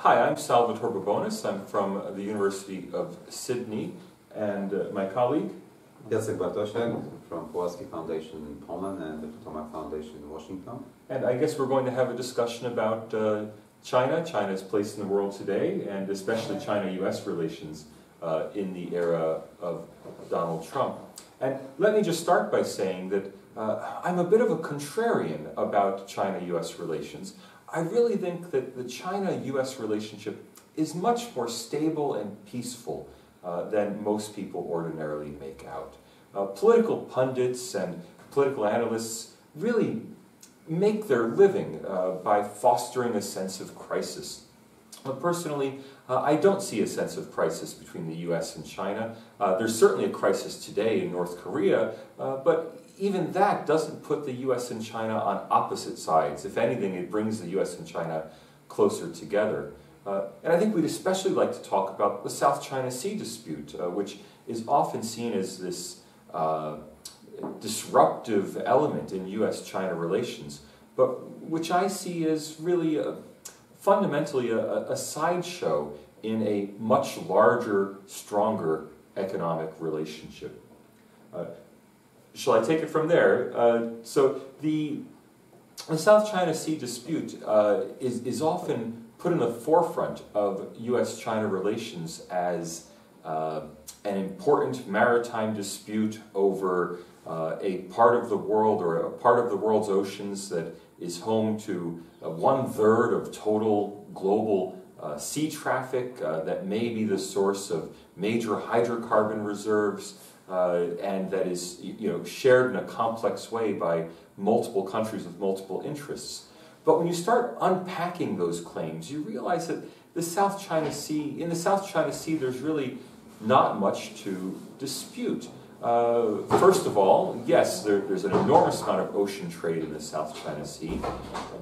Hi, I'm Salvatore Babones. I'm from the University of Sydney, and my colleague? Jacek Bartosiak from Pulaski Foundation in Poland and the Potomac Foundation in Washington. And I guess we're going to have a discussion about China, China's place in the world today, and especially China-US relations in the era of Donald Trump. And let me just start by saying that I'm a bit of a contrarian about China-US relations. I really think that the China-US relationship is much more stable and peaceful than most people ordinarily make out. Political pundits and political analysts really make their living by fostering a sense of crisis. Personally, I don't see a sense of crisis between the US and China. There's certainly a crisis today in North Korea, but even that doesn't put the US and China on opposite sides. If anything, it brings the US and China closer together. And I think we'd especially like to talk about the South China Sea dispute, which is often seen as this disruptive element in US-China relations, but which I see as really fundamentally a sideshow in a much larger, stronger economic relationship. Shall I take it from there? So the South China Sea dispute is often put in the forefront of US-China relations as an important maritime dispute over a part of the world or a part of the world's oceans that is home to 1/3 of total global sea traffic, that may be the source of major hydrocarbon reserves, and that is shared in a complex way by multiple countries with multiple interests. But when you start unpacking those claims, you realize that in the South China Sea, there's really not much to dispute. First of all, yes, there's an enormous amount of ocean trade in the South China Sea,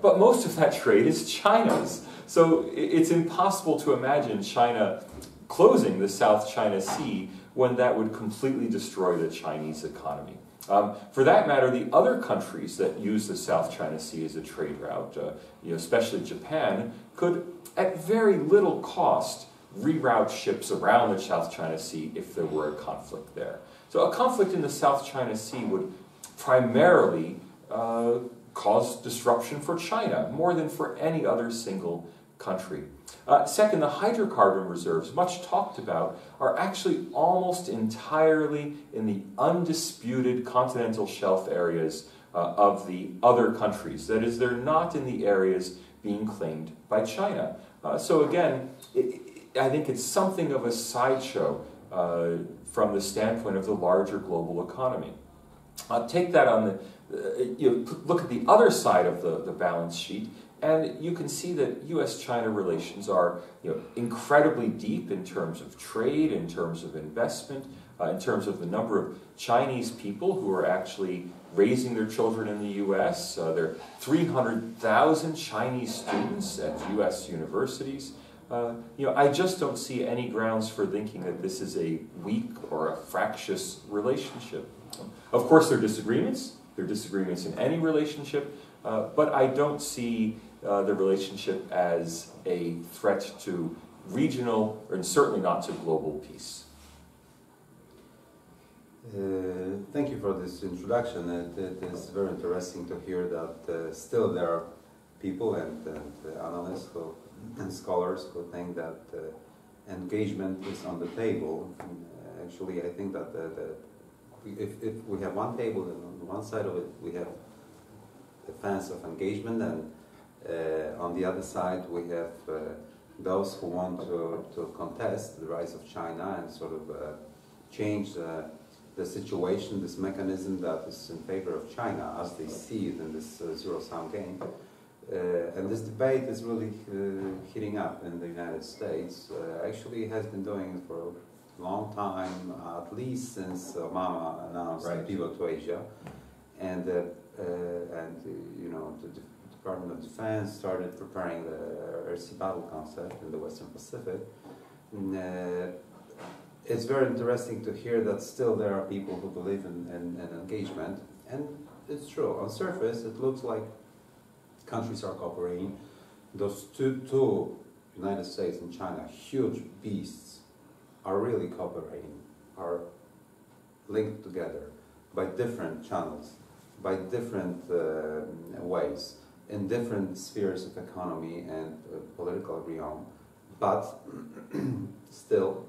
but most of that trade is China's. So it's impossible to imagine China closing the South China Sea when that would completely destroy the Chinese economy. For that matter, the other countries that use the South China Sea as a trade route, especially Japan, could, at very little cost, reroute ships around the South China Sea if there were a conflict there. So a conflict in the South China Sea would primarily cause disruption for China, more than for any other single country. Second, the hydrocarbon reserves, much talked about, are actually almost entirely in the undisputed continental shelf areas of the other countries. That is, they're not in the areas being claimed by China. So again, I think it's something of a sideshow from the standpoint of the larger global economy. Take that on the, look at the other side of the balance sheet, and you can see that US-China relations are incredibly deep in terms of trade, in terms of investment, in terms of the number of Chinese people who are actually raising their children in the US. There are 300,000 Chinese students at US universities. I just don't see any grounds for thinking that this is a weak or a fractious relationship. Of course, there are disagreements. There are disagreements in any relationship, but I don't see the relationship as a threat to regional, and certainly not to global peace. Thank you for this introduction. It is very interesting to hear that still there are people and analysts and scholars who think that engagement is on the table. Actually, I think that if we have one table, and on one side of it we have the fans of engagement, and on the other side we have those who want to contest the rise of China and sort of change the situation, this mechanism that is in favor of China as they see it in this zero-sum game. And this debate is really heating up in the United States. Actually, it has been doing it for a long time, at least since Obama announced the pivot to Asia, and the Department of Defense started preparing the air sea battle concept in the Western Pacific. It's very interesting to hear that still there are people who believe in engagement, and it's true. On surface, it looks like countries are cooperating. Those two United States and China, huge beasts, are really cooperating, are linked together by different channels, by different ways, in different spheres of economy and political realm, but still,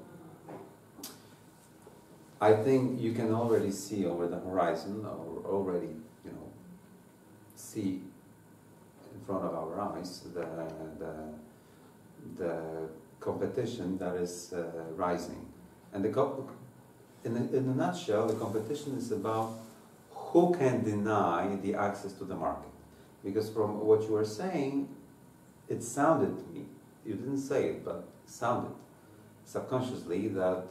I think you can already see over the horizon, or already, see in front of our eyes the competition that is rising. And in a nutshell, the competition is about who can deny the access to the market. Because from what you were saying, it sounded to me, you didn't say it, but it sounded subconsciously that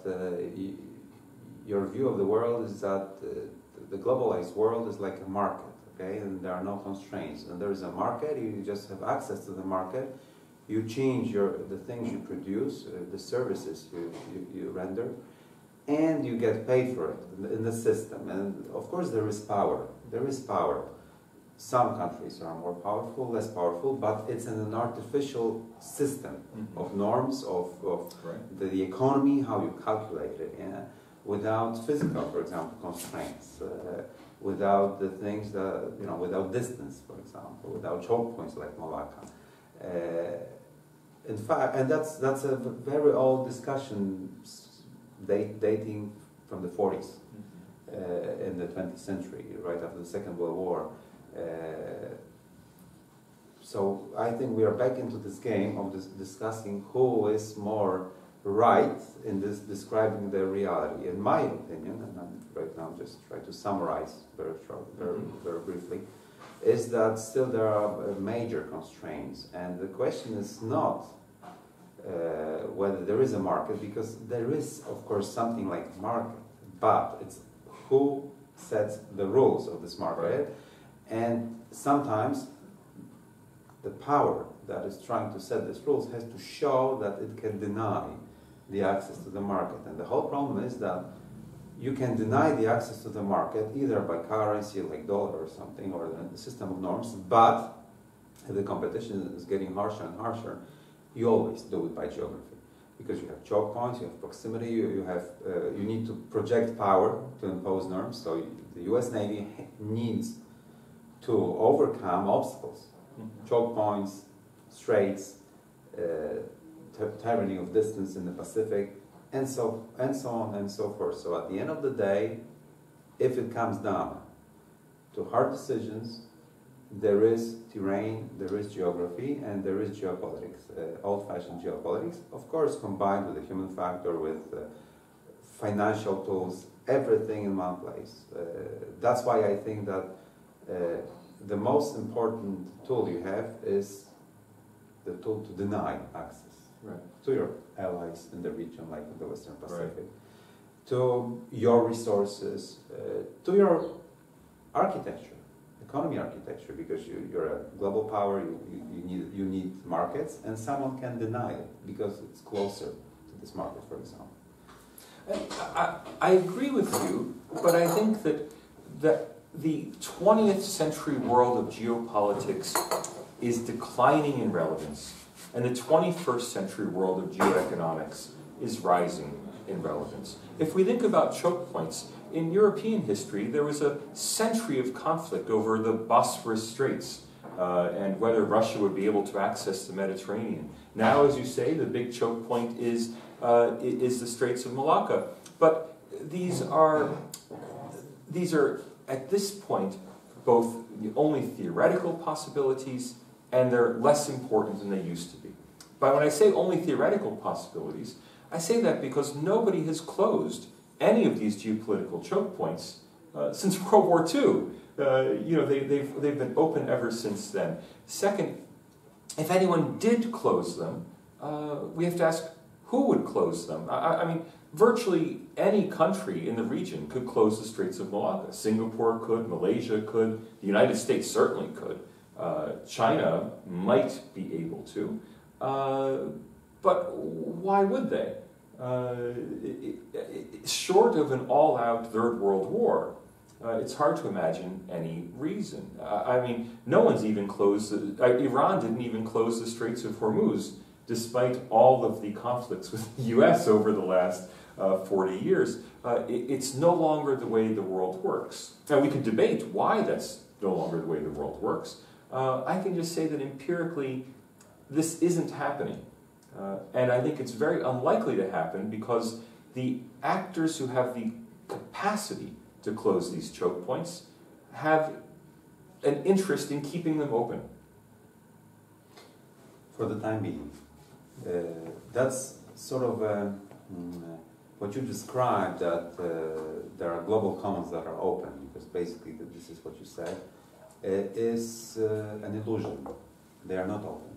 your view of the world is that the globalized world is like a market, okay, and there are no constraints. And there is a market, you just have access to the market, you change the things you produce, the services you render, and you get paid for it in the system. And of course there is power. There is power. Some countries are more powerful, less powerful, but it's in an artificial system of norms, of right. the economy, how you calculate it, without physical, for example, constraints, without the things that, without distance, for example, without choke points like Malacca. In fact, and that's a very old discussion dating from the 40s in the 20th century, right after the Second World War. So I think we are back into this game of discussing who is more right in this describing the reality. In my opinion, and I'm right now just try to summarize very short, very briefly, is that still there are major constraints, and the question is not whether there is a market, because there is, of course, something like a market, but it's who sets the rules of this market, and sometimes the power that is trying to set these rules has to show that it can deny the access to the market. And the whole problem is that you can deny the access to the market either by currency like dollar or something, or the system of norms, but if the competition is getting harsher and harsher, you always do it by geography, because you have choke points, you have proximity, you need to project power to impose norms. So the US Navy needs to overcome obstacles, choke points, straits, tyranny of distance in the Pacific, and so on and so forth. So at the end of the day, if it comes down to hard decisions, there is terrain, there is geography, and there is geopolitics, old-fashioned geopolitics, of course combined with the human factor, with financial tools, everything in one place. That's why I think that the most important tool you have is the tool to deny access to your allies in the region, like in the Western Pacific, to your resources, to your architecture, economy architecture, because you're a global power, you need markets, and someone can deny it because it's closer to this market, for example. I agree with you, but I think that the 20th century world of geopolitics is declining in relevance, and the 21st century world of geoeconomics is rising in relevance. If we think about choke points, in European history, there was a century of conflict over the Bosphorus Straits and whether Russia would be able to access the Mediterranean. Now, as you say, the big choke point is the Straits of Malacca. But these are at this point both only theoretical possibilities, and they're less important than they used to be. But when I say only theoretical possibilities, I say that because nobody has closed any of these geopolitical choke points since World War II. They've been open ever since then. Second, if anyone did close them, we have to ask who would close them. I mean, virtually any country in the region could close the Straits of Malacca. Singapore could, Malaysia could, the United States certainly could. China might be able to, but why would they? Short of an all-out Third World War, it's hard to imagine any reason. I mean, no one's even closed, Iran didn't even close the Straits of Hormuz despite all of the conflicts with the US over the last 40 years. It's no longer the way the world works. Now, we could debate why that's no longer the way the world works. I can just say that empirically, this isn't happening. And I think it's very unlikely to happen because the actors who have the capacity to close these choke points have an interest in keeping them open. For the time being. That's sort of what you described, that there are global commons that are open, because basically this is what you said, is an illusion. They are not open.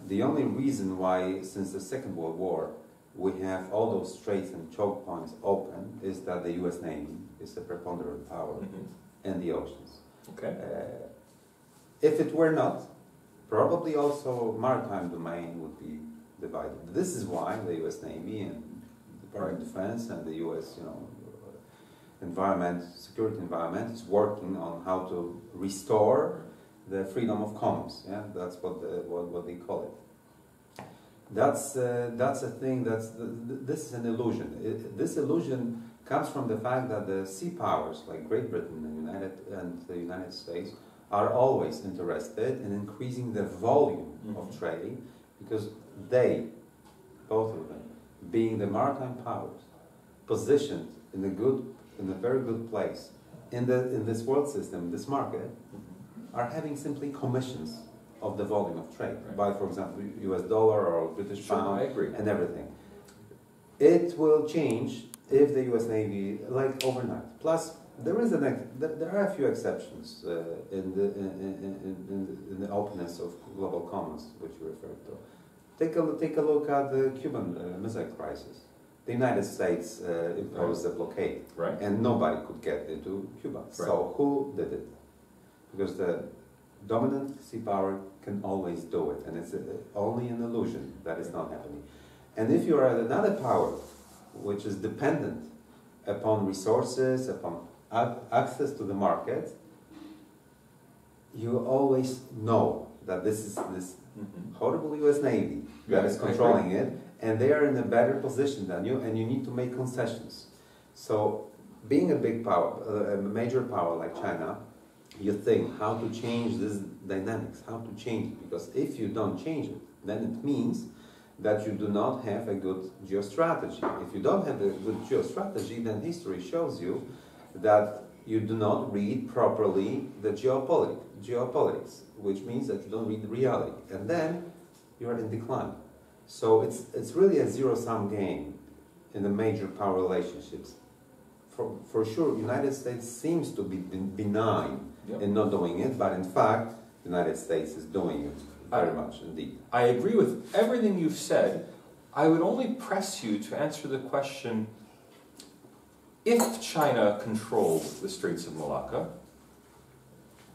The only reason why, since the Second World War, we have all those straits and choke points open is that the US Navy is a preponderant power in the oceans. Okay. If it were not, probably also maritime domain would be divided. This is why the US Navy and the Department of Defense and the US, security environment is working on how to restore the freedom of commons. Yeah, that's what they call it. That's a thing. This is an illusion. This illusion comes from the fact that the sea powers like Great Britain and the United States are always interested in increasing the volume of trade, because they, both of them, being the maritime powers, positioned in a very good place in this world system, this market, are having simply commissions of the volume of trade by, for example, US dollar or British pound and everything. It will change if the US Navy, like overnight. Plus, there are a few exceptions in the openness of global commons, which you referred to. Take a look at the Cuban Missile Crisis. The United States imposed a blockade, and nobody could get into Cuba. So who did it? Because the dominant sea power can always do it, and it's only an illusion that is not happening. And if you are at another power, which is dependent upon resources, upon access to the market, you always know that this is this horrible US Navy that is controlling it, and they are in a better position than you, and you need to make concessions. So, being a big power, a major power like China, you think how to change this dynamics, how to change it, because if you don't change it, then it means that you do not have a good geostrategy. If you don't have a good geostrategy, then history shows you that you do not read properly the geopolitics, which means that you don't read the reality, and then you are in decline. So it's really a zero-sum game in the major power relationships. For sure, United States seems to be benign in not doing it, but in fact, the United States is doing it very much indeed. I agree with everything you've said. I would only press you to answer the question, if China controlled the Straits of Malacca,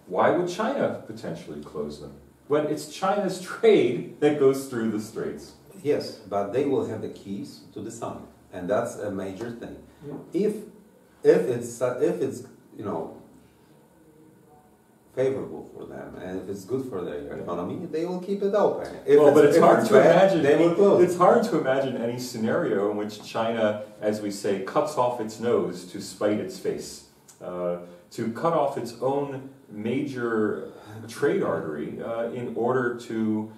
why would China potentially close them? When it's China's trade that goes through the straits. Yes, but they will have the keys to decide, and that's a major thing. If it's favorable for them, and if it's good for their economy, they will keep it open. But it's hard to imagine. It's hard to imagine any scenario in which China, as we say, cuts off its nose to spite its face, to cut off its own major trade artery in order to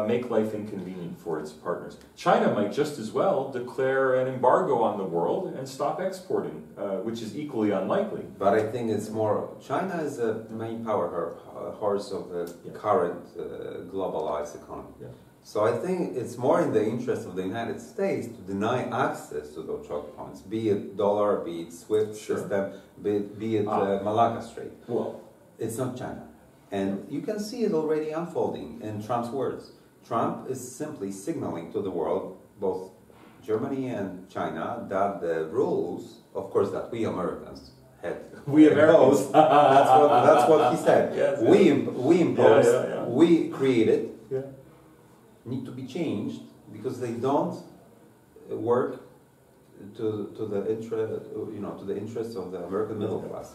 make life inconvenient for its partners. China might just as well declare an embargo on the world and stop exporting, which is equally unlikely. But I think it's more, China is the main power horse of the current globalized economy. So I think it's more in the interest of the United States to deny access to those choke points, be it dollar, be it SWIFT system, be it Malacca Strait. Well, it's not China. And you can see it already unfolding in Trump's words. Trump is simply signaling to the world, both Germany and China, that the rules, of course, that we Americans had imposed, that's what he said. We imposed, we created, need to be changed because they don't work to the interests of the American middle class.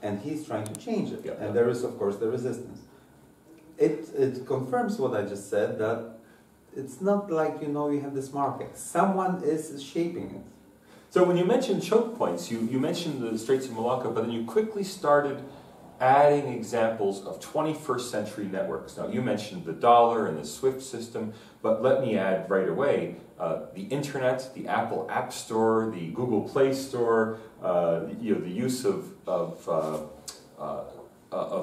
And he's trying to change it. There is, of course, the resistance. It confirms what I just said, that it's not like, you know, you have this market. Someone is shaping it. So when you mentioned choke points, you mentioned the Straits of Malacca, but then you quickly started adding examples of 21st century networks. Now, you mentioned the dollar and the SWIFT system, but let me add right away the internet, the Apple App Store, the Google Play Store, you know, the use of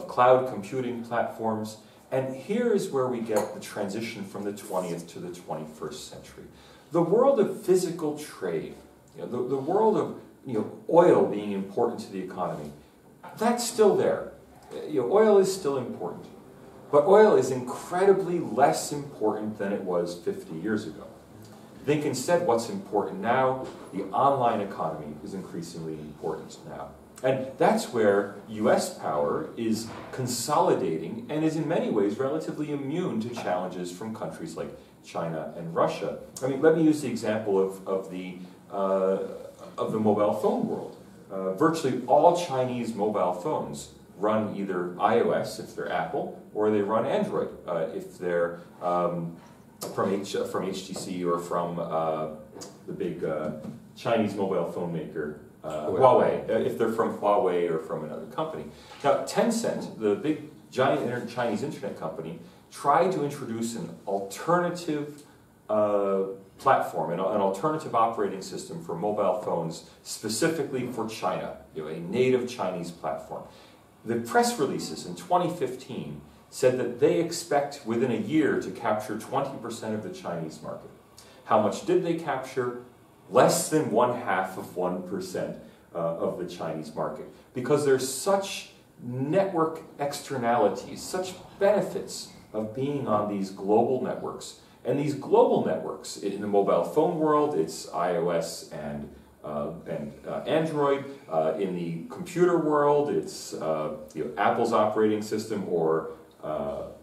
cloud computing platforms. And here is where we get the transition from the 20th to the 21st century. The world of physical trade, you know, the world of, you know, oil being important to the economy, that's still there. You know, oil is still important, but oil is incredibly less important than it was 50 years ago. Think instead what's important now. The online economy is increasingly important now. And that's where US power is consolidating and is in many ways relatively immune to challenges from countries like China and Russia. I mean, let me use the example of the mobile phone world. Virtually all Chinese mobile phones run either iOS if they're Apple, or they run Android if they're from HTC or from the big Chinese mobile phone maker Huawei, if they're from Huawei or from another company. Now, Tencent, the big giant Chinese internet company, tried to introduce an alternative platform, an alternative operating system for mobile phones specifically for China, you know, a native Chinese platform. The press releases in 2015 said that they expect within a year to capture 20% of the Chinese market. How much did they capture? Less than 0.5% of the Chinese market, because there's such network externalities, such benefits of being on these global networks. And these global networks, in the mobile phone world, it's iOS and Android. In the computer world, it's you know, Apple's operating system or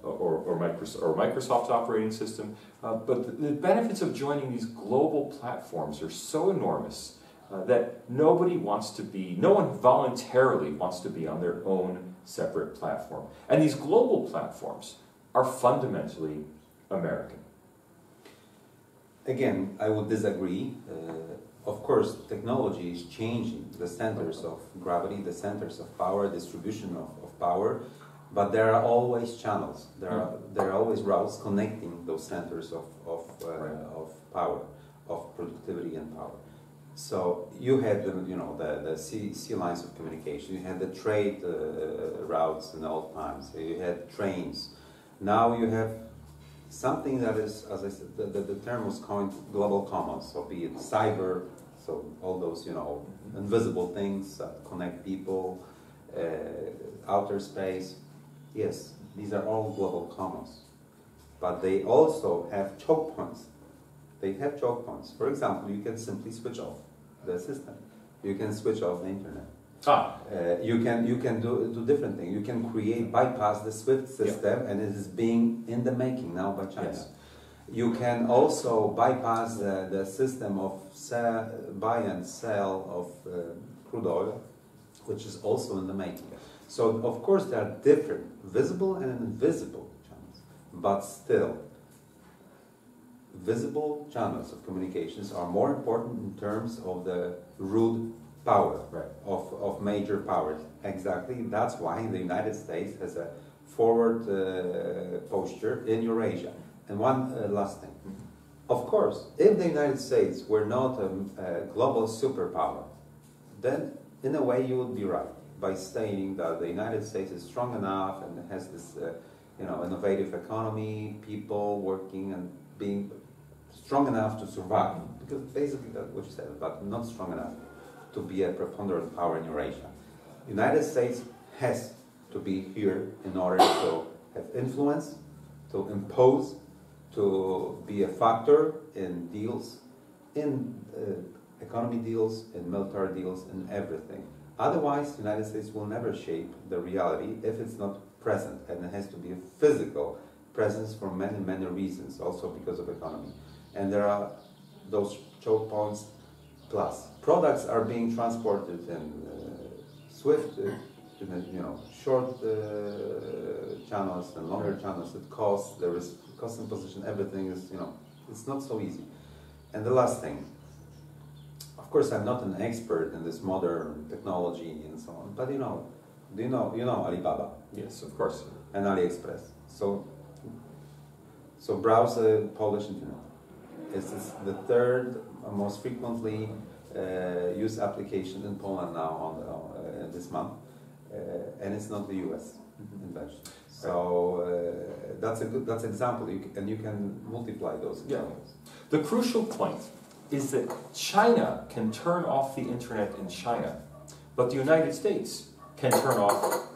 Microsoft's operating system. But the benefits of joining these global platforms are so enormous that no one voluntarily wants to be on their own separate platform. And these global platforms are fundamentally American. Again, I would disagree. Of course, technology is changing the centers of gravity, the centers of power, distribution of power, but there are always channels. There are always routes connecting those centers of power, of productivity and power. So you had the sea lines of communication. You had the trade routes in the old times. You had trains. Now you have something that is, as I said, the term was coined global commons. So be it cyber, so all those invisible things that connect people, outer space. Yes, these are all global commons, but they also have choke points. They have choke points. For example, you can simply switch off the system. You can switch off the internet. You can do different things. You can bypass the SWIFT system, and it is being in the making now by China. Yes. You can also bypass the system of buy and sell of crude oil, which is also in the making. So, of course, there are different visible and invisible channels, but still, visible channels of communications are more important in terms of the root power of major powers. Exactly, that's why the United States has a forward posture in Eurasia. And one last thing. Of course, if the United States were not a global superpower, then in a way you would be right by saying that the United States is strong enough and has this innovative economy, people working and being strong enough to survive. Because basically that's what you said, but not strong enough to be a preponderant power in Eurasia. The United States has to be here in order to have influence, to impose, to be a factor in deals, in economy deals, in military deals, in everything. Otherwise, the United States will never shape the reality if it's not present, and it has to be a physical presence for many, many reasons, also because of economy. And there are those choke points. Plus, products are being transported in swift, short channels and longer channels. It costs. There is cost imposition. Everything is, It's not so easy. And the last thing, of course, I'm not an expert in this modern technology and so on, but you know Alibaba? Yes, of course. And AliExpress. So browse the Polish internet. It's the third most frequently used application in Poland now this month, and it's not the U.S. invention. So that's an example, and you can multiply those examples. Yeah. The crucial point is that China can turn off the internet in China, but the United States can turn off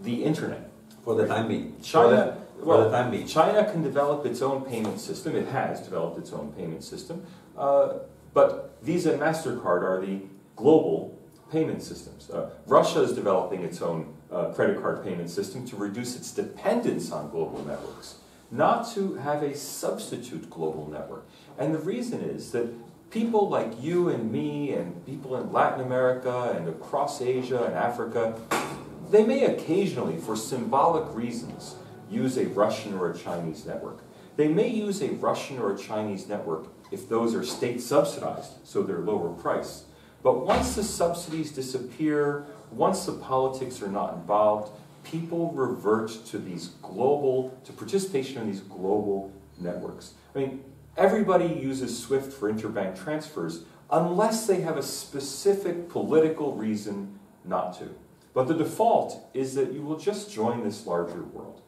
the internet. For the time being. China, for the time being. China can develop its own payment system. It has developed its own payment system. But Visa and MasterCard are the global payment systems. Russia is developing its own credit card payment system to reduce its dependence on global networks, not to have a substitute global network. And the reason is that people like you and me and people in Latin America and across Asia and Africa, they may occasionally, for symbolic reasons, use a Russian or a Chinese network. They may use a Russian or a Chinese network if those are state subsidized, so they're lower priced. But once the subsidies disappear, once the politics are not involved, people revert to participation in these global networks. I mean, everybody uses SWIFT for interbank transfers unless they have a specific political reason not to. But the default is that you will just join this larger world.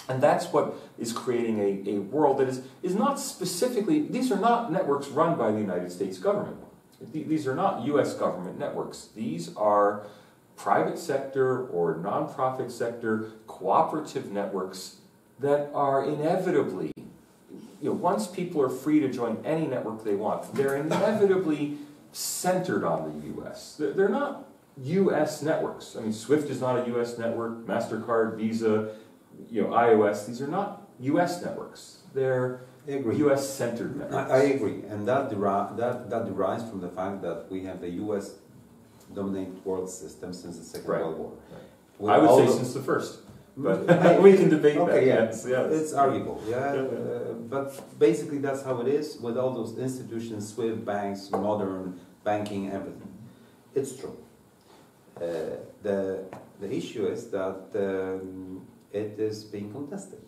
And that's what is creating a world that is not specifically, these are not networks run by the United States government. These are not US government networks. These are private sector or nonprofit sector cooperative networks that are inevitably, once people are free to join any network they want, they're inevitably centered on the US. They're not US networks. I mean, SWIFT is not a US network, MasterCard, Visa, iOS, these are not US networks. They're US-centered networks. I agree, and that derives from the fact that we have the US dominate world system since the Second World War. Right. I would say since the first, but we can debate that. Yeah. Yes. It's arguable. But basically that's how it is with all those institutions, SWIFT, banks, modern banking, everything. It's true. The issue is that it is being contested.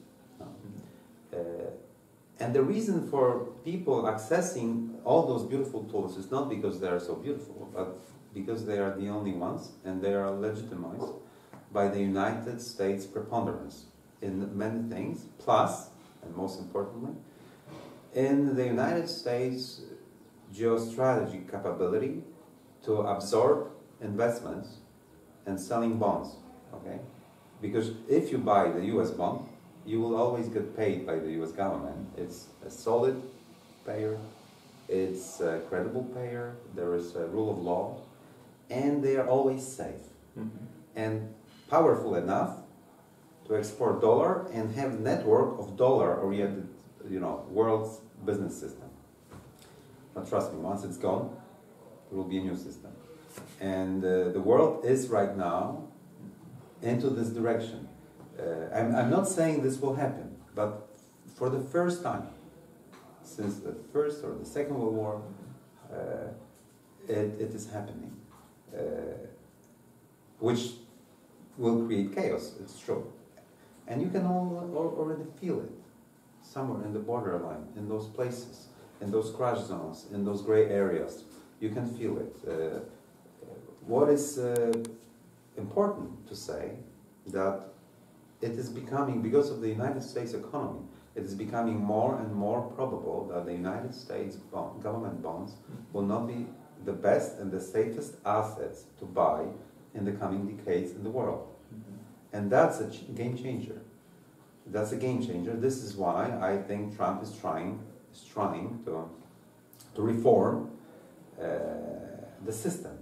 And the reason for people accessing all those beautiful tools is not because they are so beautiful, but because they are the only ones, and they are legitimized by the United States preponderance in many things, plus, and most importantly, in the United States geostrategy capability to absorb investments and selling bonds, okay? Because if you buy the US bond, you will always get paid by the US government. It's a solid payer, it's a credible payer, there is a rule of law, and they are always safe. And powerful enough to export dollar and have network of dollar-oriented, world's business system. But trust me, once it's gone, there will be a new system. And the world is right now into this direction. I'm not saying this will happen, but for the first time since the First or the Second World War, it is happening, which will create chaos, it's true. And you can already feel it somewhere in the borderline, in those places, in those crash zones, in those gray areas. You can feel it. What is important to say that it is becoming, because of the United States economy, it is becoming more and more probable that the United States government bonds will not be the best and the safest assets to buy in the coming decades in the world. And that's a game changer. That's a game changer. This is why I think Trump is trying to reform the system.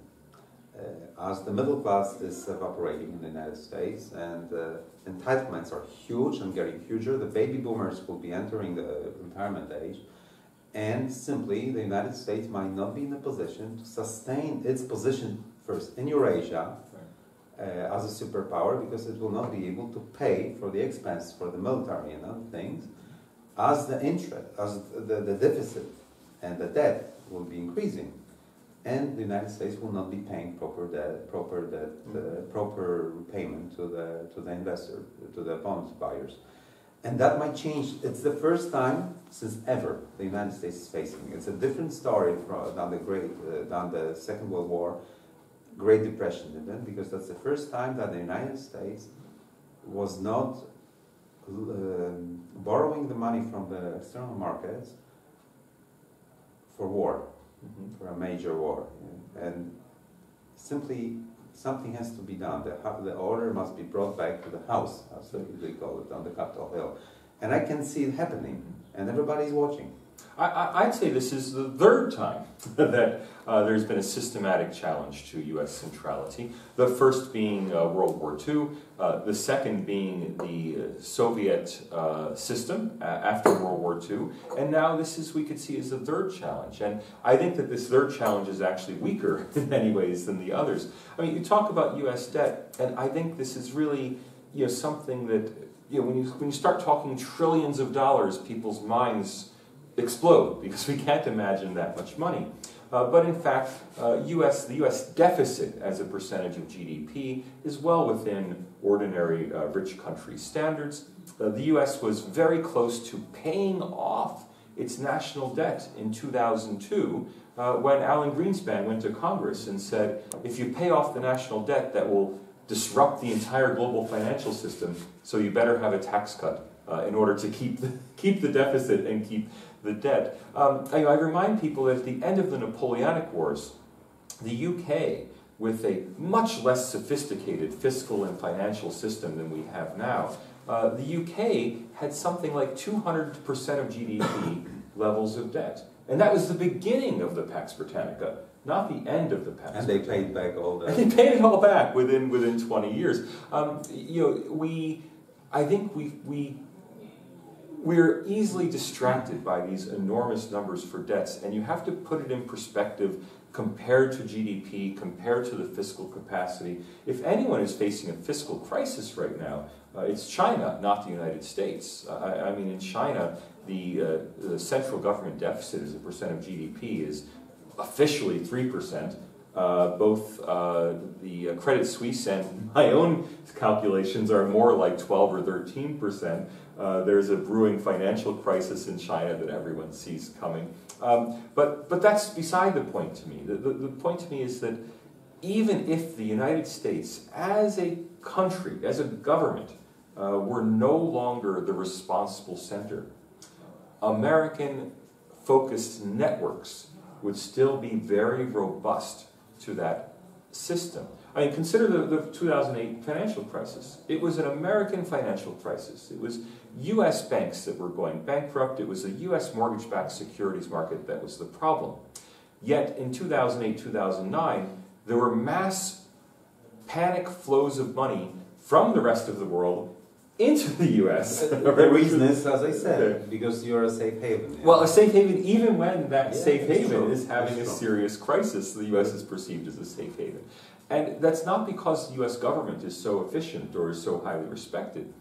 As the middle class is evaporating in the United States and entitlements are huge and getting huger, the baby boomers will be entering the retirement age, and simply the United States might not be in a position to sustain its position first in Eurasia as a superpower, because it will not be able to pay for the expense for the military and other things as the interest, as the deficit and the debt will be increasing, and the United States will not be paying proper payment to the investor, to the bond buyers. And that might change. It's the first time since ever the United States is facing. It's a different story than the Second World War, Great Depression event, because that's the first time that the United States was not borrowing the money from the external markets for war, for a major war. And simply something has to be done. The order must be brought back to the house, as they call it, on the Capitol Hill. And I can see it happening, and everybody's watching. I'd say this is the third time that there's been a systematic challenge to U.S. centrality. The first being World War II, the second being the Soviet system after World War II, and now this is, we could see, as the third challenge. And I think that this third challenge is actually weaker in many ways than the others. I mean, you talk about U.S. debt, and I think this is really, something that, when you start talking trillions of dollars, people's minds explode, because we can't imagine that much money. But in fact, the U.S. deficit as a percentage of GDP is well within ordinary rich country standards. The U.S. was very close to paying off its national debt in 2002 when Alan Greenspan went to Congress and said, if you pay off the national debt, that will disrupt the entire global financial system, so you better have a tax cut in order to keep the deficit and keep the debt. I remind people that at the end of the Napoleonic Wars, the UK, with a much less sophisticated fiscal and financial system than we have now, the UK had something like 200% of GDP levels of debt. And that was the beginning of the Pax Britannica, not the end of the Pax And they paid back all that. And they paid it all back within 20 years. I think we're easily distracted by these enormous numbers for debts, and you have to put it in perspective compared to GDP, compared to the fiscal capacity. If anyone is facing a fiscal crisis right now, it's China, not the United States. I mean, in China, the central government deficit as a percent of GDP is officially 3%. Both the Credit Suisse and my own calculations are more like 12 or 13%. There's a brewing financial crisis in China that everyone sees coming. But that's beside the point to me. The point to me is that even if the United States, as a country, as a government, were no longer the responsible center, American-focused networks would still be very robust to that system. I mean, consider the 2008 financial crisis. It was an American financial crisis. It was U.S. banks that were going bankrupt. It was the U.S. mortgage-backed securities market that was the problem. Yet in 2008, 2009, there were mass panic flows of money from the rest of the world into the U.S. The reason is, as I said, because you're a safe haven. Yeah? Well, a safe haven, even when that safe haven is having a serious crisis, the U.S. is perceived as a safe haven. And that's not because the U.S. government is so efficient or is so highly respected.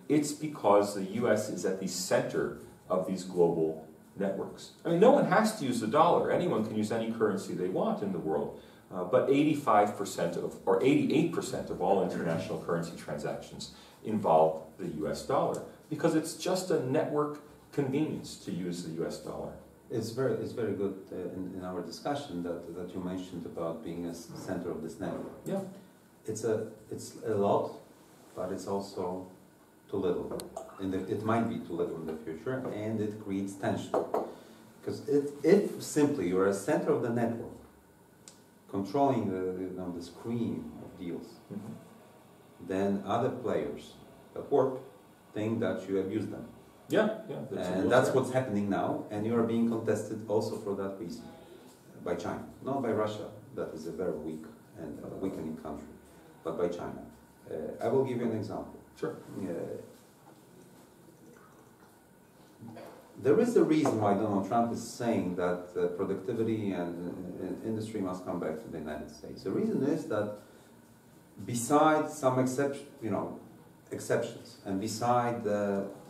It's because the U.S. is at the center of these global networks. I mean, no one has to use the dollar. Anyone can use any currency they want in the world. But 85% or 88% of all international currency transactions involve the U.S. dollar, because it's just a network convenience to use the U.S. dollar. It's very good in our discussion that you mentioned about being a center of this network. Yeah, it's a lot, but it's also too little. It might be too little in the future, and it creates tension. Because if simply you're a center of the network, controlling the screen of deals, then other players that work think that you abuse them. Yeah. And that's what's happening now, and you are being contested also for that reason by China, not by Russia, that is a very weak and weakening country, but by China. I will give you an example. Sure. There is a reason why Donald Trump is saying that productivity and industry must come back to the United States. The reason is that besides some exceptions. And beside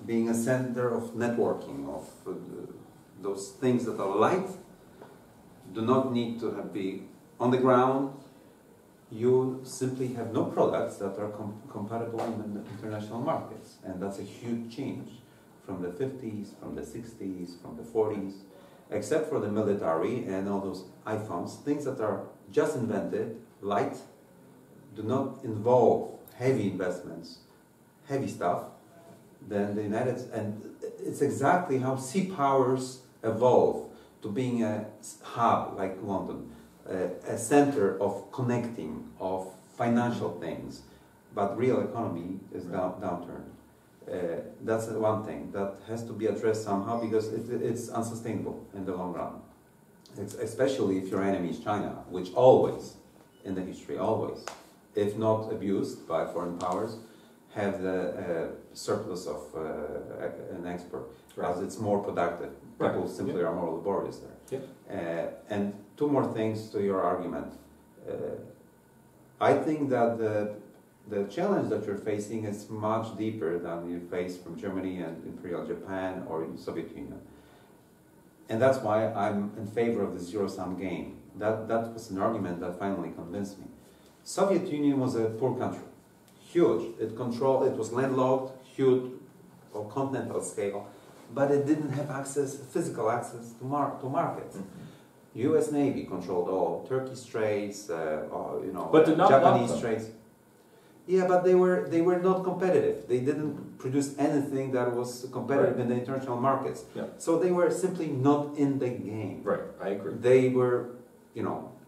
being a center of networking, of those things that are light, do not need to be on the ground. You simply have no products that are compatible in the international markets. And that's a huge change from the 50s, from the 60s, from the 40s, except for the military and all those iPhones, things that are just invented, light, do not involve heavy investments, heavy stuff, then the United States, and it's exactly how sea powers evolve to being a hub like London, a center of connecting, of financial things, but real economy is downturned. That's one thing that has to be addressed somehow because it's unsustainable in the long run. Especially if your enemy is China, which always, in the history, always, if not abused by foreign powers, have the surplus of an export, because it's more productive. People simply are more laborious there. And two more things to your argument. I think that the challenge that you're facing is much deeper than you face from Germany and Imperial Japan or in Soviet Union. And that's why I'm in favor of the zero-sum game. That was an argument that finally convinced me. Soviet Union was a poor country, huge. It was landlocked, huge, on continental scale, but it didn't have physical access to markets. U.S. Navy controlled all Turkey Straits, but did not Japanese Straits. Yeah, but they were not competitive. They didn't produce anything that was competitive in the international markets. So they were simply not in the game. Right, I agree. They were,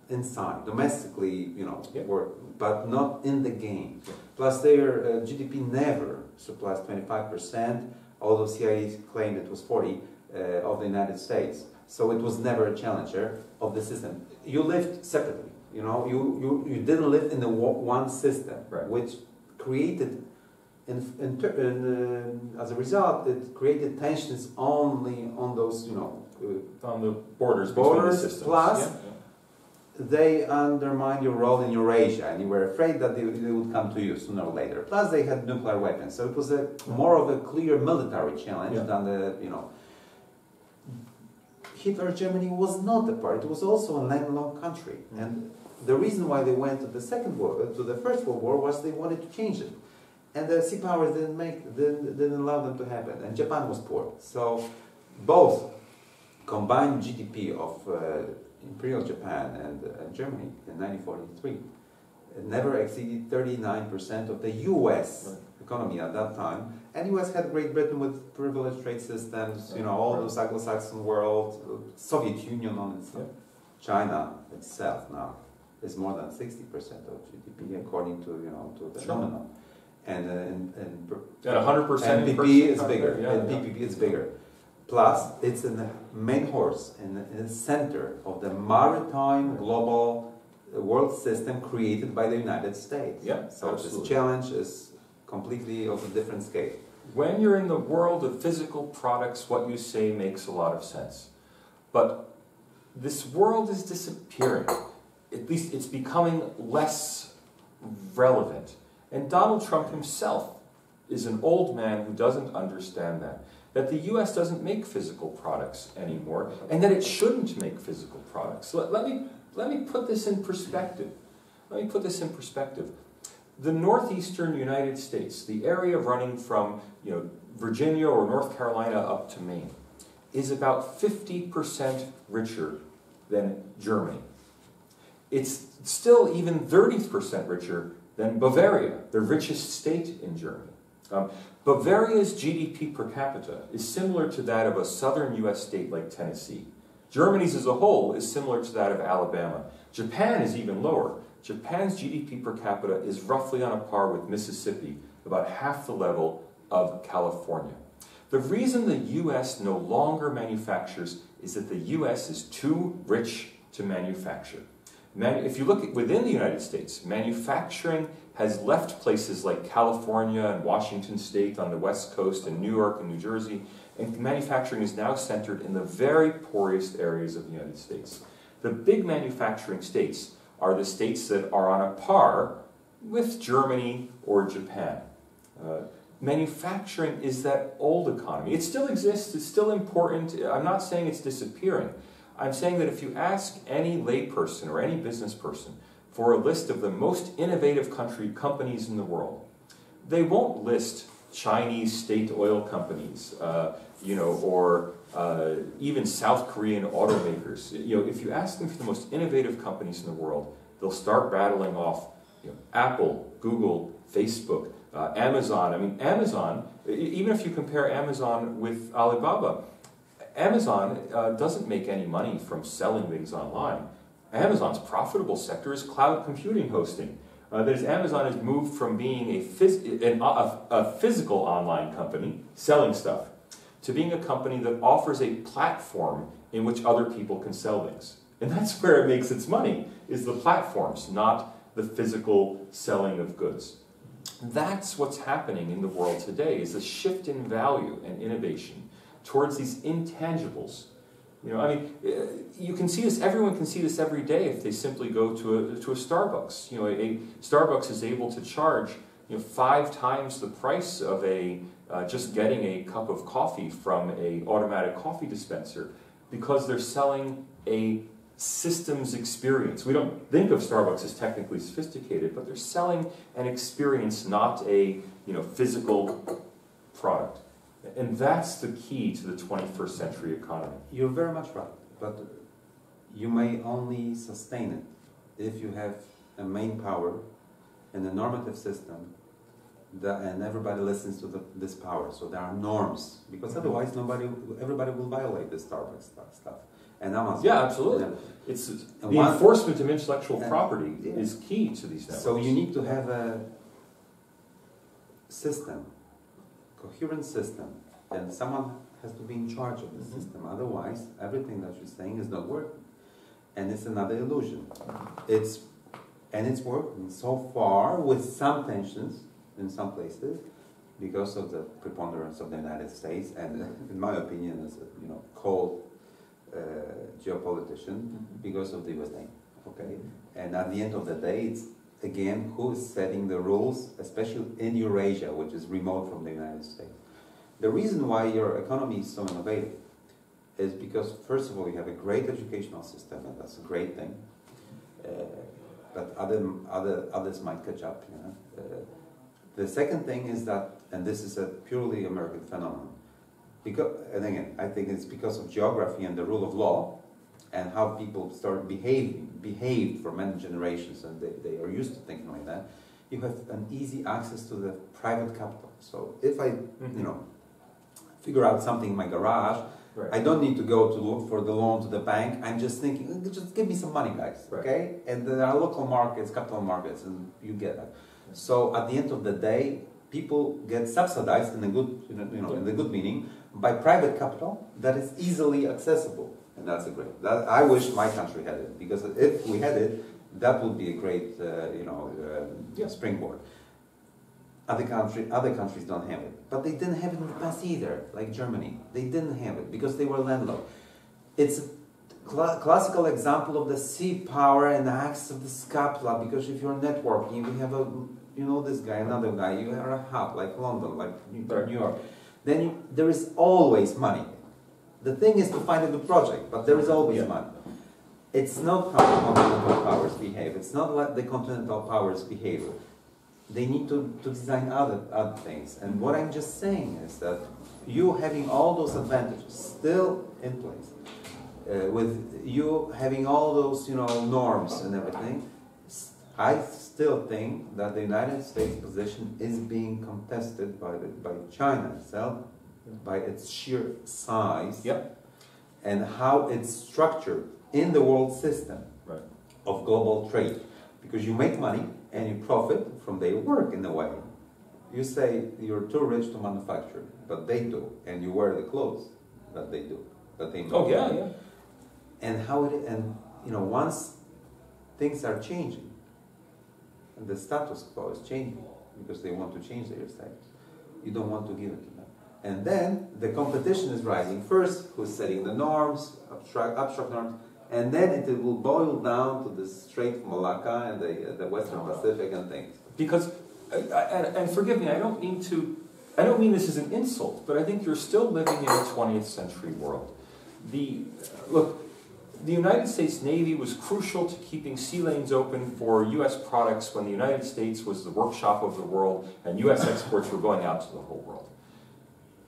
inside, domestically, but not in the game. Plus their GDP never surpassed 25%, although CIA claimed it was 40 of the United States. So it was never a challenger of the system. You lived separately. You didn't live in the one system, which created, as a result, it created tensions only on those, on the borders between the systems. Plus, they undermined your role in Eurasia, and you were afraid that they would come to you sooner or later. Plus, they had nuclear weapons, so it was more of a clear military challenge than the, Hitler's Germany was not a part. It was also a landlocked country, and the reason why they went to the First World War was they wanted to change it, and the sea powers didn't allow them to happen. And Japan was poor, so both combined GDP of Imperial Japan and Germany in 1943 never exceeded 39% of the U.S. economy at that time. And U.S. had Great Britain with privileged trade systems, all those Anglo-Saxon world, Soviet Union on itself. China itself now is more than 60% of GDP according to the nominal. And 100% PPP is bigger. And PPP is bigger. Plus, it's in the main horse, in the center of the maritime global world system created by the United States. So absolutely. This challenge is completely of a different scale. When you're in the world of physical products, what you say makes a lot of sense. But this world is disappearing. At least it's becoming less relevant. And Donald Trump himself is an old man who doesn't understand that the U.S. doesn't make physical products anymore, and that it shouldn't make physical products. Let me put this in perspective. The northeastern United States, the area running from Virginia or North Carolina up to Maine, is about 50% richer than Germany. It's still even 30% richer than Bavaria, the richest state in Germany. Bavaria's GDP per capita is similar to that of a southern U.S. state like Tennessee. Germany's as a whole is similar to that of Alabama. Japan is even lower. Japan's GDP per capita is roughly on a par with Mississippi, about half the level of California. The reason the U.S. no longer manufactures is that the U.S. is too rich to manufacture. If you look within the United States, manufacturing has left places like California and Washington State on the West Coast and New York and New Jersey, and manufacturing is now centered in the very poorest areas of the United States. The big manufacturing states are the states that are on a par with Germany or Japan. Manufacturing is that old economy. It still exists, it's still important. I'm not saying it's disappearing. I'm saying that if you ask any layperson or any business person for a list of the most innovative companies in the world, they won't list Chinese state oil companies, or even South Korean automakers. If you ask them for the most innovative companies in the world, they'll start rattling off, Apple, Google, Facebook, Amazon. I mean, Amazon, even if you compare Amazon with Alibaba, Amazon doesn't make any money from selling things online. Amazon's profitable sector is cloud computing hosting. That is, Amazon has moved from being a physical online company, selling stuff, to being a company that offers a platform in which other people can sell things. And that's where it makes its money, is the platforms, not the physical selling of goods. That's what's happening in the world today, is a shift in value and innovation towards these intangibles. You can see this, everyone can see this every day if they simply go to a Starbucks. A Starbucks is able to charge 5 times the price of just getting a cup of coffee from an automatic coffee dispenser, because they're selling a systems experience. We don't think of Starbucks as technically sophisticated, but they're selling an experience, not a physical product. And that's the key to the 21st century economy. You're very much right, but you may only sustain it if you have a main power and a normative system and everybody listens to this power. So there are norms, because otherwise everybody will violate the Starbucks stuff. And Amazon. Yeah, absolutely. It's the enforcement of intellectual property is key to these networks. So you need to have a system, coherent system, and someone has to be in charge of the system. Otherwise, everything that you're saying is not working, and it's another illusion. It's working so far, with some tensions in some places, because of the preponderance of the United States, and in my opinion, as a cold geopolitician, because of the USA. Okay, and at the end of the day, it's again who is setting the rules, especially in Eurasia, which is remote from the United States. The reason why your economy is so innovative is because, first of all, you have a great educational system, and that's a great thing. But others might catch up. The second thing is that, and this is a purely American phenomenon, and again, I think it's because of geography and the rule of law, and how people start behaved for many generations, and they are used to thinking like that. You have an easy access to the private capital. So if I, figure out something in my garage, right, I don't need to go to look for the loan to the bank. I'm just thinking, just give me some money, guys, right, okay? And there are local markets, capital markets, and you get that. So at the end of the day, people get subsidized in a good, in the good meaning, by private capital that is easily accessible, and that's a great. I wish my country had it, because if we had it, that would be a great, springboard. Other countries don't have it, but they didn't have it in the past either. Like Germany, they didn't have it because they were landlocked. It's a classical example of the sea power and the access of the scapula. Because if you're networking, we have this guy, another guy. You are a hub like London, like New York. Then there is always money. The thing is to find a good project, but there is always money. It's not how the continental powers behave. It's not like the continental powers behave. They need to design other things. And what I'm just saying is that you having all those advantages still in place, with you having all those norms and everything, I still think that the United States position is being contested by China itself, by its sheer size, and how it's structured in the world system of global trade. Because you make money and you profit from their work in a way. You say you're too rich to manufacture, but they do, and you wear the clothes that they do, that they make. Oh yeah. And once things are changing, and the status quo is changing because they want to change their status, you don't want to give it to them. And then the competition is rising. First, who's setting the norms, abstract norms, and then it will boil down to the Strait of Malacca and the Western Pacific and things. Because and forgive me, I don't mean this as an insult, but I think you're still living in a 20th century world. Look, the United States Navy was crucial to keeping sea lanes open for U.S. products when the United States was the workshop of the world and U.S. exports were going out to the whole world.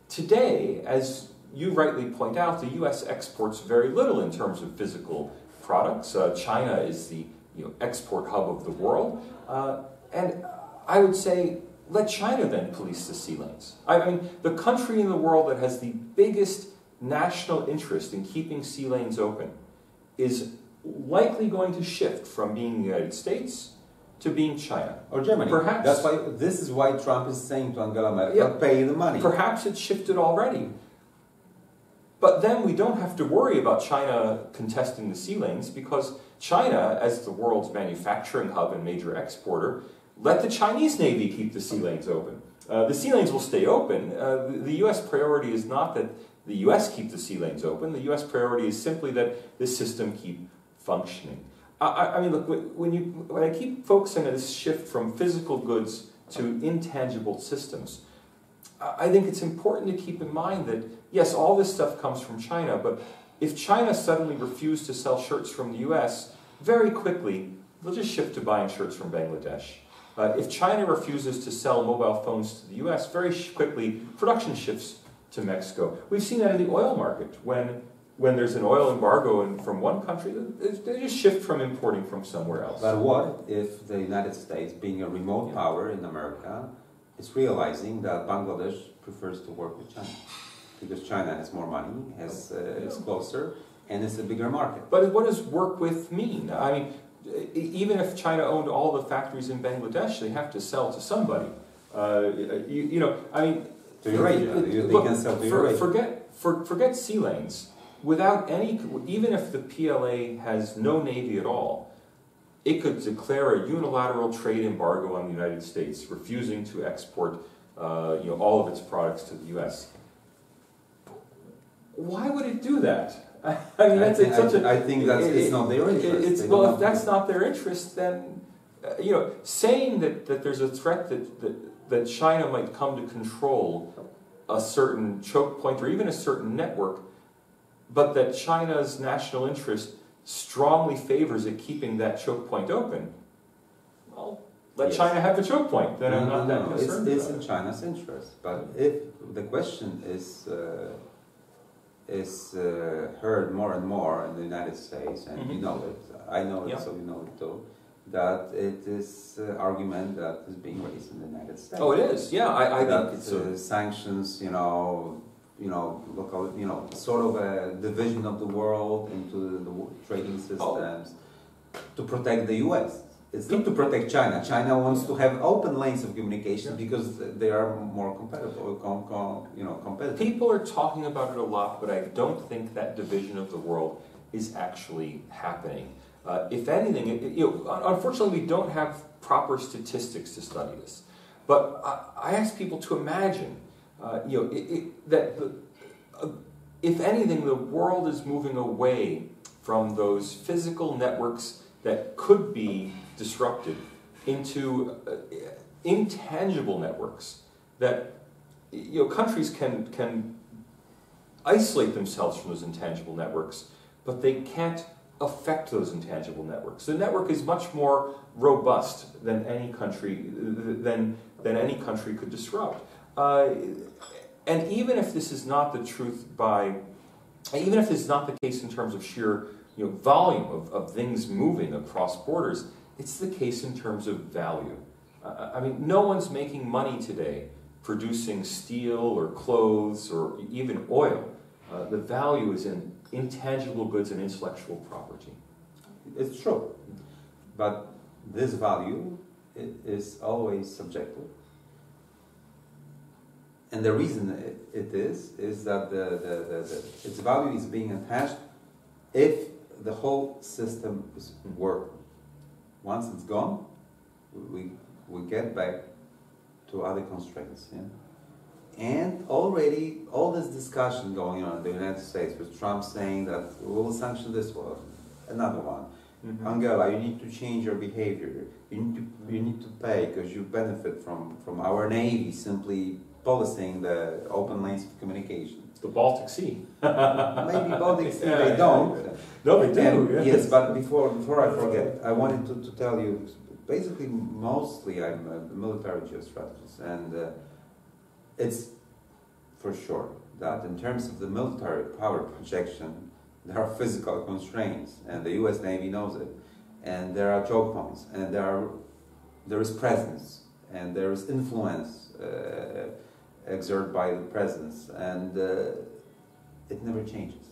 Today, as you rightly point out, the U.S. exports very little in terms of physical products. China is the export hub of the world. And I would say, let China then police the sea lanes. I mean, the country in the world that has the biggest national interest in keeping sea lanes open is likely going to shift from being the United States to being China. Or Germany. Perhaps. This is why Trump is saying to Angela Merkel, pay the money. Perhaps it's shifted already. But then we don't have to worry about China contesting the sea lanes because China, as the world's manufacturing hub and major exporter, let the Chinese Navy keep the sea lanes open. The sea lanes will stay open. The U.S. priority is not that the U.S. keep the sea lanes open. The U.S. priority is simply that this system keep functioning. I mean, look, when I keep focusing on this shift from physical goods to intangible systems, I think it's important to keep in mind that, yes, all this stuff comes from China, but if China suddenly refused to sell shirts from the U.S., very quickly, they'll just shift to buying shirts from Bangladesh. If China refuses to sell mobile phones to the U.S., very quickly, production shifts to Mexico. We've seen that in the oil market. When there's an oil embargo from one country, they just shift from importing from somewhere else. But what if the United States, being a remote power in America, is realizing that Bangladesh prefers to work with China? Because China has more money, is closer, and it's a bigger market. But what does work with mean? I mean, even if China owned all the factories in Bangladesh, they have to sell to somebody. I mean... To Eurasia. They can sell to Eurasia. Forget sea lanes. Even if the PLA has no navy at all, it could declare a unilateral trade embargo on the United States, refusing to export all of its products to the U.S. Why would it do that? I mean, I think it's not their interest. Well, if that's not their interest, then saying that there's a threat that China might come to control a certain choke point or even a certain network, but that China's national interest strongly favors it keeping that choke point open. Well, let China have the choke point. Then I'm not that concerned. It's in China's interest. But if the question is heard more and more in the United States, and you know it, I know it, so you know it too, that it is an argument that is being raised in the United States. Oh, it is. Yeah, I think it's sanctions. Local, sort of a division of the world into the trading systems to protect the U.S. It's not to protect China. China wants to have open lanes of communication because they are more competitive. People are talking about it a lot, but I don't think that division of the world is actually happening. If anything, unfortunately, we don't have proper statistics to study this. But I ask people to imagine, if anything, the world is moving away from those physical networks that could be disrupted into intangible networks that countries can isolate themselves from those intangible networks, but they can't affect those intangible networks. The network is much more robust than any country could disrupt. And even if this is not the truth even if this is not the case in terms of sheer volume of things moving across borders, it's the case in terms of value. I mean, no one's making money today producing steel or clothes or even oil. The value is in intangible goods and intellectual property. It's true. But this value is always subjective. And the reason it is that its value is being attached if the whole system is working. Once it's gone, we get back to other constraints. Yeah? And already all this discussion going on in the United States with Trump saying that we will sanction this one, another one, Angela, you need to change your behavior. You need to pay because you benefit from our Navy simply policing the open lanes of communication. The Baltic Sea. Maybe Baltic Sea, they don't. No, they do. And, yes, but before I forget, I wanted to tell you, basically, mostly I'm a military geostrategist, and it's for sure that in terms of the military power projection, there are physical constraints, and the U.S. Navy knows it, and there are choke points, and there is presence, and there is influence exerted by the presence, and it never changes.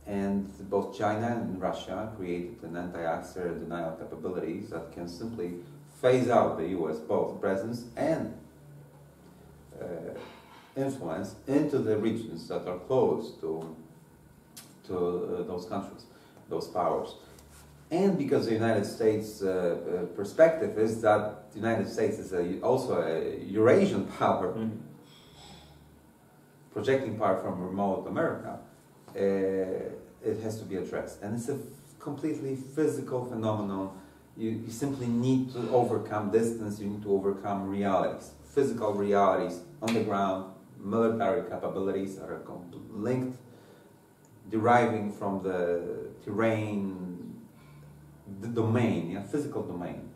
And both China and Russia created an anti-access denial capabilities that can simply phase out the U.S. both presence and influence into the regions that are close to those countries, those powers. And because the United States perspective is that the United States is also a Eurasian power, projecting power from remote America, it has to be addressed. And it's a completely physical phenomenon. You simply need to overcome distance, you need to overcome realities, physical realities on the ground, military capabilities that are linked, deriving from the terrain, the domain, physical domain.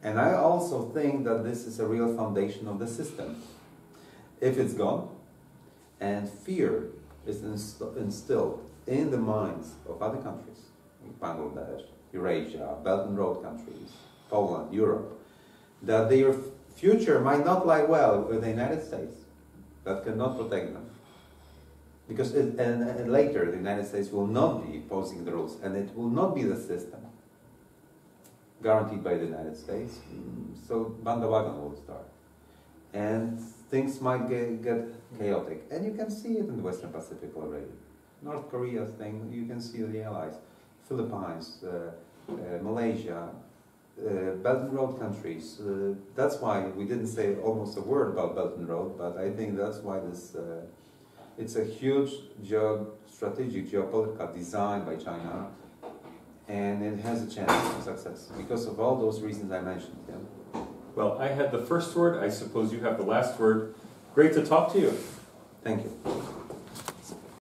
And I also think that this is a real foundation of the system. If it's gone, and fear is instilled in the minds of other countries, Bangladesh, Eurasia, Belt and Road countries, Poland, Europe, that their future might not lie well with the United States, that cannot protect them. Because and later the United States will not be posing the rules, and it will not be the system guaranteed by the United States. So bandwagon will start, and things might get chaotic. And you can see it in the Western Pacific already. North Korea's thing, you can see the allies, Philippines, Malaysia, Belt and Road countries. That's why we didn't say almost a word about Belt and Road, but I think that's why this. It's a huge strategic geopolitical design by China, and it has a chance of success because of all those reasons I mentioned. Yeah? Well, I had the first word. I suppose you have the last word. Great to talk to you. Thank you.